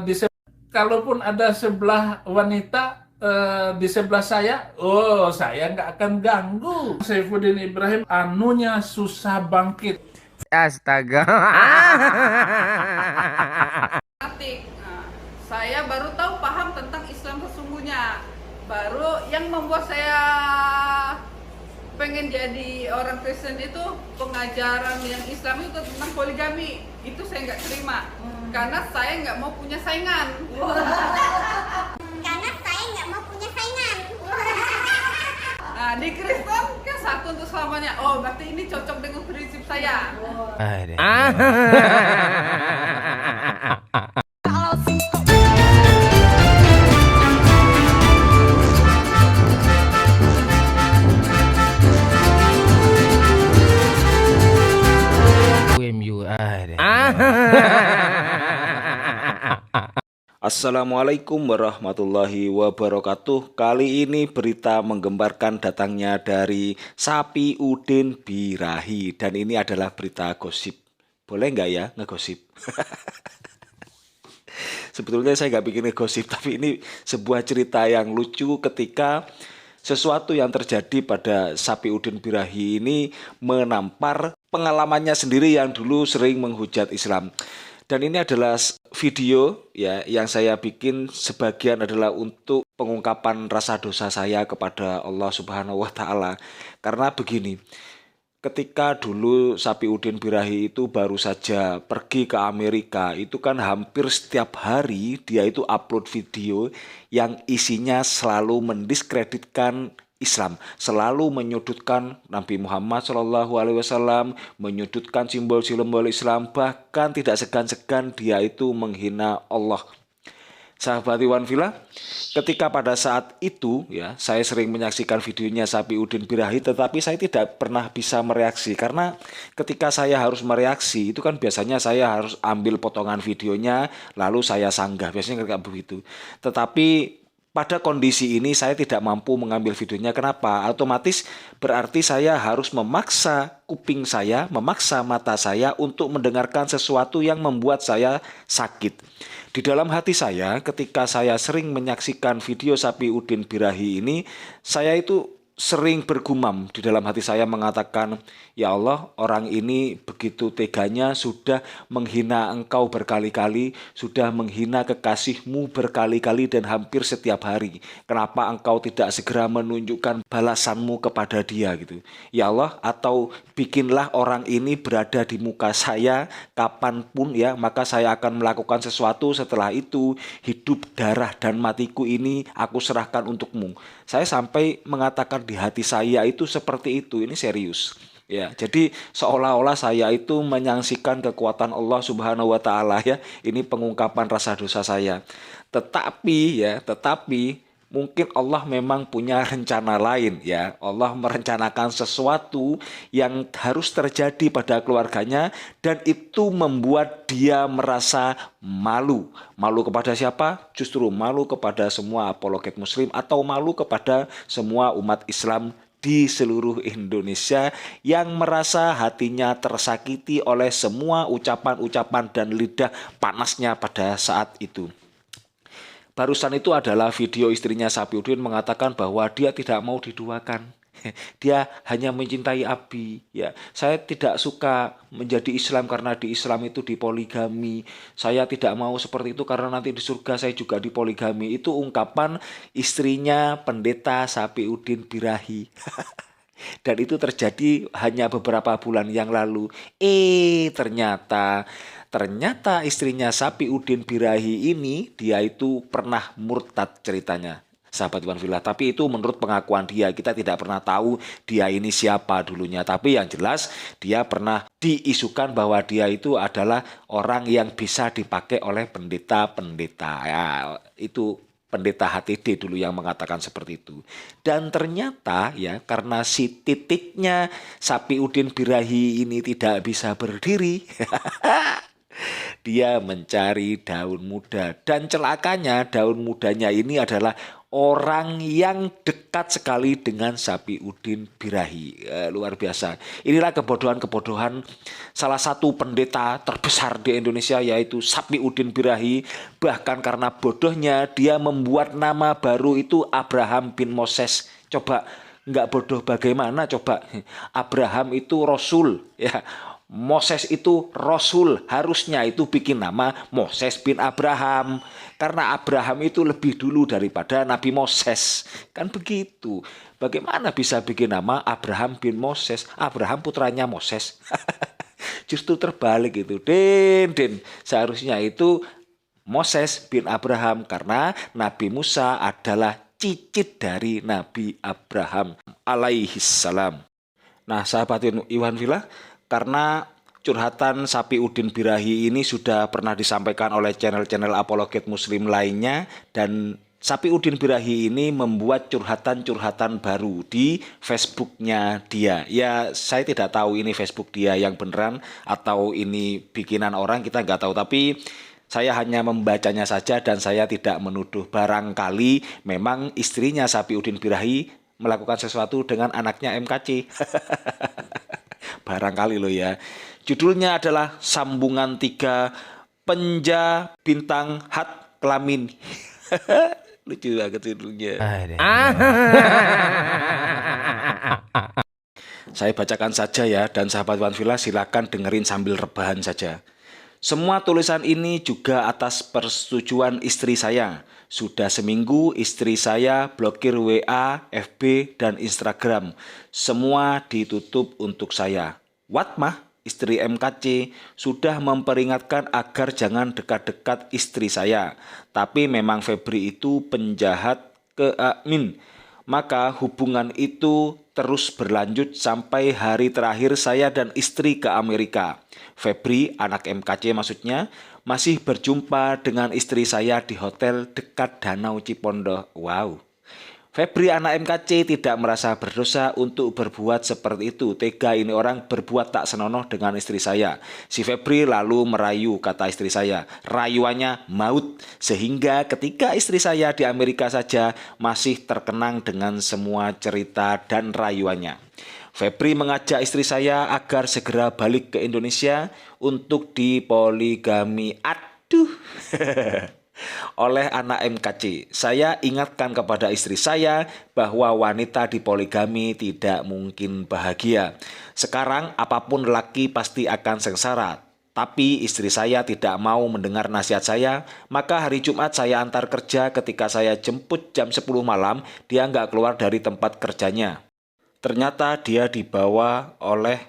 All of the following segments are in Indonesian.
di kalaupun ada sebelah wanita di sebelah saya, oh saya nggak akan ganggu. Saifuddin Ibrahim anunya susah bangkit. Astaga. Nah, saya baru tahu paham tentang Islam sesungguhnya. Baru yang membuat saya pengen jadi orang Kristen itu pengajaran yang Islam itu tentang poligami. Itu saya nggak terima. Karena saya nggak mau punya saingan. Karena saya nggak mau punya saingan. Nah, di Kristen kan satu untuk selamanya. Oh, berarti ini cocok dengan prinsip saya. UMU ada. Assalamualaikum warahmatullahi wabarakatuh. Kali ini berita menggembarkan datangnya dari Sapi Udin Birahi. Dan ini adalah berita gosip. Boleh nggak ya ngegosip? Sebetulnya saya nggak bikin ngegosip, tapi ini sebuah cerita yang lucu ketika sesuatu yang terjadi pada Sapi Udin Birahi ini menampar pengalamannya sendiri yang dulu sering menghujat Islam. Dan ini adalah video ya yang saya bikin, sebagian adalah untuk pengungkapan rasa dosa saya kepada Allah Subhanahu wa taala. Karena begini, ketika dulu Sapi Udin Birahi itu baru saja pergi ke Amerika, itu kan hampir setiap hari dia itu upload video yang isinya selalu mendiskreditkan Islam, selalu menyudutkan Nabi Muhammad SAW, menyudutkan simbol-simbol Islam, bahkan tidak segan-segan dia itu menghina Allah. Sahabat Iwan Villa, ketika pada saat itu ya saya sering menyaksikan videonya Sapi Udin Birahi, tetapi saya tidak pernah bisa mereaksi karena ketika saya harus mereaksi itu kan biasanya saya harus ambil potongan videonya lalu saya sanggah, biasanya kayak begitu. Tetapi pada kondisi ini saya tidak mampu mengambil videonya. Kenapa? Otomatis berarti saya harus memaksa kuping saya, memaksa mata saya untuk mendengarkan sesuatu yang membuat saya sakit. Di dalam hati saya, ketika saya sering menyaksikan video Sapi Udin Birahi ini, saya itu sering bergumam di dalam hati saya mengatakan, ya Allah, orang ini begitu teganya sudah menghina engkau berkali-kali, sudah menghina kekasihmu berkali-kali dan hampir setiap hari. Kenapa engkau tidak segera menunjukkan balasanmu kepada dia gitu. Ya Allah, atau bikinlah orang ini berada di muka saya kapanpun ya, maka saya akan melakukan sesuatu. Setelah itu hidup, darah dan matiku ini aku serahkan untukmu. Saya sampai mengatakan di hati saya itu seperti itu, ini serius. Ya, jadi seolah-olah saya itu menyaksikan kekuatan Allah Subhanahu wa taala ya. Ini pengungkapan rasa dosa saya. Tetapi mungkin Allah memang punya rencana lain ya. Allah merencanakan sesuatu yang harus terjadi pada keluarganya dan itu membuat dia merasa malu. Malu kepada siapa? Justru malu kepada semua apologet muslim atau malu kepada semua umat Islam di seluruh Indonesia yang merasa hatinya tersakiti oleh semua ucapan-ucapan dan lidah panasnya pada saat itu. Barusan itu adalah video istrinya Sapi Udin mengatakan bahwa dia tidak mau diduakan. Dia hanya mencintai Abi ya. Saya tidak suka menjadi Islam karena di Islam itu dipoligami. Saya tidak mau seperti itu karena nanti di surga saya juga dipoligami. Itu ungkapan istrinya pendeta Sapi Udin Birahi. Dan itu terjadi hanya beberapa bulan yang lalu. Ternyata istrinya Sapi Udin Birahi ini dia itu pernah murtad ceritanya. Sahabat Iwan Villa, tapi itu menurut pengakuan dia, kita tidak pernah tahu dia ini siapa dulunya, tapi yang jelas dia pernah diisukan bahwa dia itu adalah orang yang bisa dipakai oleh pendeta-pendeta ya, itu pendeta HTD dulu yang mengatakan seperti itu. Dan ternyata ya karena si titiknya Sapi Udin Birahi ini tidak bisa berdiri Dia mencari daun muda. Dan celakanya daun mudanya ini adalah orang yang dekat sekali dengan Sapiudin Birahi. Luar biasa. Inilah kebodohan-kebodohan salah satu pendeta terbesar di Indonesia, yaitu Sapiudin Birahi. Bahkan karena bodohnya dia membuat nama baru itu Abraham bin Moses. Coba, nggak bodoh bagaimana coba? Abraham itu Rasul, ya. Moses itu Rasul, harusnya itu bikin nama Moses bin Abraham. Karena Abraham itu lebih dulu daripada Nabi Moses. Kan begitu. Bagaimana bisa bikin nama Abraham bin Moses? Abraham putranya Moses. Justru terbalik itu. Den. Seharusnya itu Moses bin Abraham. Karena Nabi Musa adalah cicit dari Nabi Abraham alaihissalam. Nah, sahabat Iwan Villa, karena curhatan Sapiudin Birahi ini sudah pernah disampaikan oleh channel-channel apologet muslim lainnya, dan Sapiudin Birahi ini membuat curhatan-curhatan baru di Facebooknya dia. Ya, saya tidak tahu ini Facebook dia yang beneran atau ini bikinan orang, kita nggak tahu. Tapi saya hanya membacanya saja dan saya tidak menuduh. Barangkali memang istrinya Sapiudin Birahi melakukan sesuatu dengan anaknya MKC. Barangkali loh ya. Judulnya adalah Sambungan 3 Penja Bintang Hat Kelamin. Lucu banget judulnya. Saya bacakan saja ya, dan sahabat Iwan Villa silakan dengerin sambil rebahan saja. Semua tulisan ini juga atas persetujuan istri saya. Sudah seminggu istri saya blokir WA, FB, dan Instagram. Semua ditutup untuk saya. Watmah, istri MKC, sudah memperingatkan agar jangan dekat-dekat istri saya. Tapi memang Febri itu penjahat keamin. Maka hubungan itu terus berlanjut sampai hari terakhir saya dan istri ke Amerika. Febri, anak MKC maksudnya, masih berjumpa dengan istri saya di hotel dekat Danau Cipondoh. Wow. Febri, anak MKC, tidak merasa berdosa untuk berbuat seperti itu. Tega ini orang berbuat tak senonoh dengan istri saya. Si Febri lalu merayu, kata istri saya. Rayuannya maut. Sehingga ketika istri saya di Amerika saja masih terkenang dengan semua cerita dan rayuannya. Febri mengajak istri saya agar segera balik ke Indonesia untuk dipoligami. Aduh. Oleh anak MKC. Saya ingatkan kepada istri saya bahwa wanita dipoligami tidak mungkin bahagia. Sekarang apapun lelaki pasti akan sengsara. Tapi istri saya tidak mau mendengar nasihat saya. Maka hari Jumat saya antar kerja, ketika saya jemput jam 10 malam, dia nggak keluar dari tempat kerjanya. Ternyata dia dibawa oleh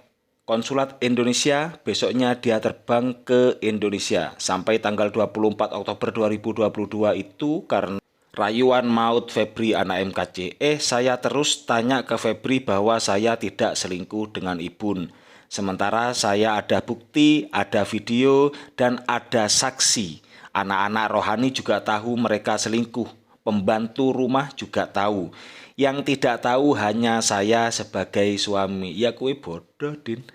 konsulat Indonesia. Besoknya dia terbang ke Indonesia. Sampai tanggal 24 Oktober 2022 itu karena rayuan maut Febri, anak MKC. Saya terus tanya ke Febri bahwa saya tidak selingkuh dengan Ibun. Sementara saya ada bukti, ada video, dan ada saksi. Anak-anak rohani juga tahu mereka selingkuh. Pembantu rumah juga tahu. Yang tidak tahu hanya saya sebagai suami. Ya kue bodoh, Din.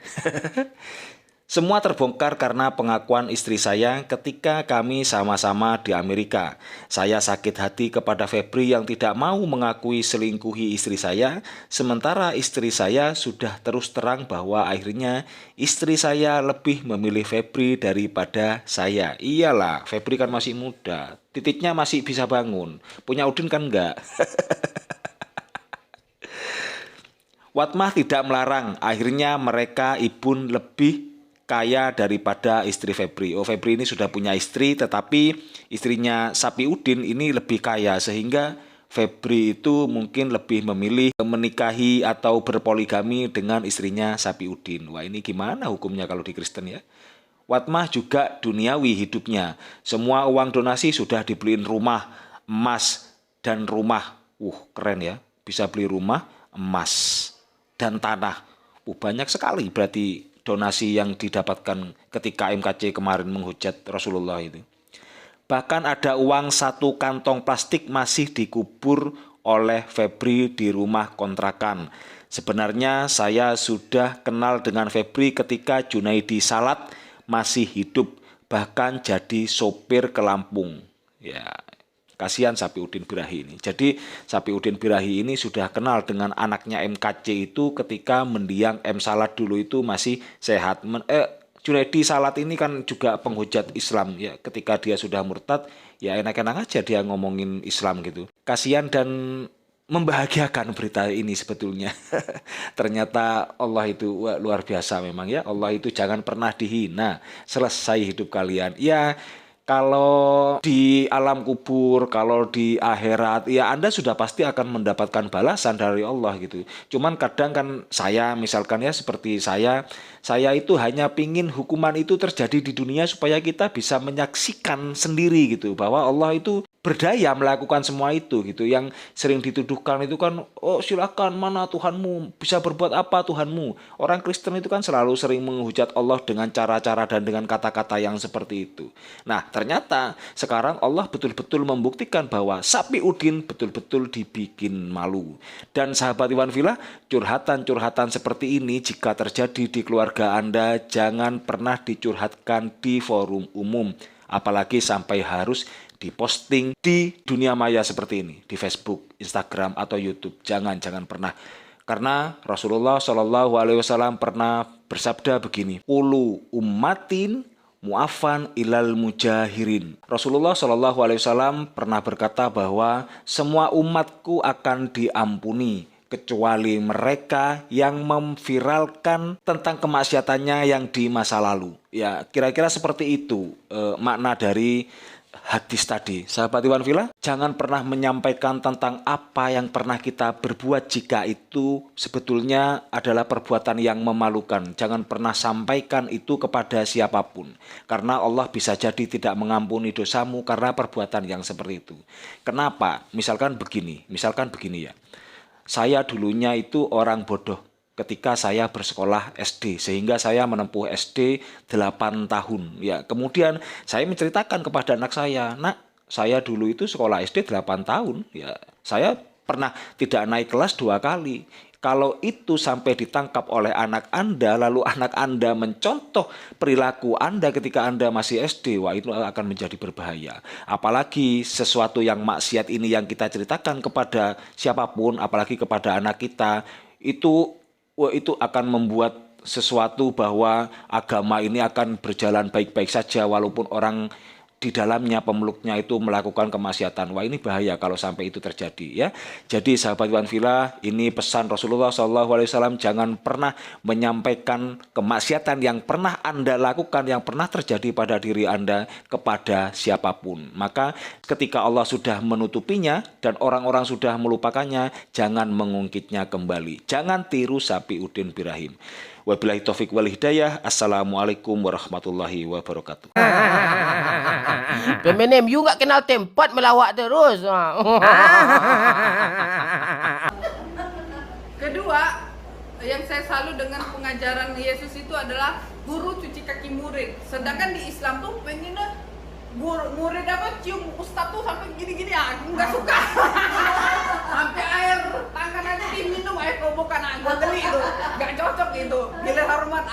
Semua terbongkar karena pengakuan istri saya ketika kami sama-sama di Amerika. Saya sakit hati kepada Febri yang tidak mau mengakui selingkuhi istri saya. Sementara istri saya sudah terus terang bahwa akhirnya istri saya lebih memilih Febri daripada saya. Iyalah, Febri kan masih muda. Titiknya masih bisa bangun. Punya Udin kan enggak. Watmah tidak melarang. Akhirnya mereka Ibun lebih kaya daripada istri Febri. Febri ini sudah punya istri, tetapi istrinya Sapiudin ini lebih kaya. Sehingga Febri itu mungkin lebih memilih menikahi atau berpoligami dengan istrinya Sapiudin. Wah, ini gimana hukumnya kalau di Kristen ya? Watmah juga duniawi hidupnya. Semua uang donasi sudah dibeliin rumah, emas, dan rumah. Keren ya. Bisa beli rumah, emas, dan tanah. Banyak sekali berarti donasi yang didapatkan ketika MKC kemarin menghujat Rasulullah itu. Bahkan ada uang 1 kantong plastik masih dikubur oleh Febri di rumah kontrakan. Sebenarnya saya sudah kenal dengan Febri ketika Junaidi Salat masih hidup. bahkan jadi sopir ke Lampung. Ya, kasihan Sapiuddin Birahi ini. Jadi Sapiuddin Birahi ini sudah kenal dengan anaknya MKC itu ketika mendiang M. Salat dulu itu masih sehat. Junaidi Salat ini kan juga penghujat Islam ya. Ketika dia sudah murtad, ya enak-enak aja dia ngomongin Islam gitu. Kasihan dan membahagiakan berita ini sebetulnya. Ternyata Allah itu luar biasa memang ya. Allah itu jangan pernah dihina. Selesai hidup kalian. Ya, kalau di alam kubur, kalau di akhirat, ya Anda sudah pasti akan mendapatkan balasan dari Allah gitu. Cuman kadang kan saya misalkan ya seperti saya itu hanya pingin hukuman itu terjadi di dunia supaya kita bisa menyaksikan sendiri gitu bahwa Allah itu berdaya melakukan semua itu gitu. Yang sering dituduhkan itu kan, oh silakan mana Tuhanmu, bisa berbuat apa Tuhanmu. Orang Kristen itu kan selalu sering menghujat Allah dengan cara-cara dan dengan kata-kata yang seperti itu. Nah ternyata sekarang Allah betul-betul membuktikan bahwa Sapiuddin betul-betul dibikin malu. Dan sahabat Iwan Villa, curhatan-curhatan seperti ini jika terjadi di keluarga Anda, jangan pernah dicurhatkan di forum umum. Apalagi sampai harus diposting di dunia maya seperti ini, di Facebook, Instagram, atau YouTube. Jangan pernah. Karena Rasulullah SAW pernah bersabda begini, Ulu ummatin mu'afan ilal mujahirin. Rasulullah SAW pernah berkata bahwa semua umatku akan diampuni kecuali mereka yang memviralkan tentang kemaksiatannya yang di masa lalu. Ya, kira-kira seperti itu makna dari hadis tadi. Sahabat Iwan Villa, jangan pernah menyampaikan tentang apa yang pernah kita berbuat jika itu sebetulnya adalah perbuatan yang memalukan. Jangan pernah sampaikan itu kepada siapapun. Karena Allah bisa jadi tidak mengampuni dosamu karena perbuatan yang seperti itu. Kenapa? Misalkan begini ya. Saya dulunya itu orang bodoh ketika saya bersekolah SD, sehingga saya menempuh SD 8 tahun. Ya, kemudian saya menceritakan kepada anak saya, "Nak, saya dulu itu sekolah SD 8 tahun. Ya, saya pernah tidak naik kelas 2 kali." Kalau itu sampai ditangkap oleh anak Anda, lalu anak Anda mencontoh perilaku Anda ketika Anda masih SD, wah itu akan menjadi berbahaya. Apalagi sesuatu yang maksiat ini yang kita ceritakan kepada siapapun, apalagi kepada anak kita, itu akan membuat sesuatu bahwa agama ini akan berjalan baik-baik saja walaupun orang di dalamnya pemeluknya itu melakukan kemaksiatan. Wah, ini bahaya kalau sampai itu terjadi ya. Jadi sahabat Iwan Villa, ini pesan Rasulullah SAW, jangan pernah menyampaikan kemaksiatan yang pernah Anda lakukan, yang pernah terjadi pada diri Anda kepada siapapun. Maka ketika Allah sudah menutupinya dan orang-orang sudah melupakannya, jangan mengungkitnya kembali. Jangan tiru Sapiuddin Birahi. Wabillahi taufiq wal hidayah. Assalamualaikum warahmatullahi wabarakatuh. Pemain MU nggak kenal tempat melawak terus. Kedua, yang saya salut dengan pengajaran Yesus itu adalah guru cuci kaki murid. Sedangkan di Islam tuh pengennya murid apa cium ustaz tuh sampai gini-gini, aku nggak suka. Sampai air tangan aja diminum, air kobokan, gue geli itu, nggak cocok itu. Gila hormat,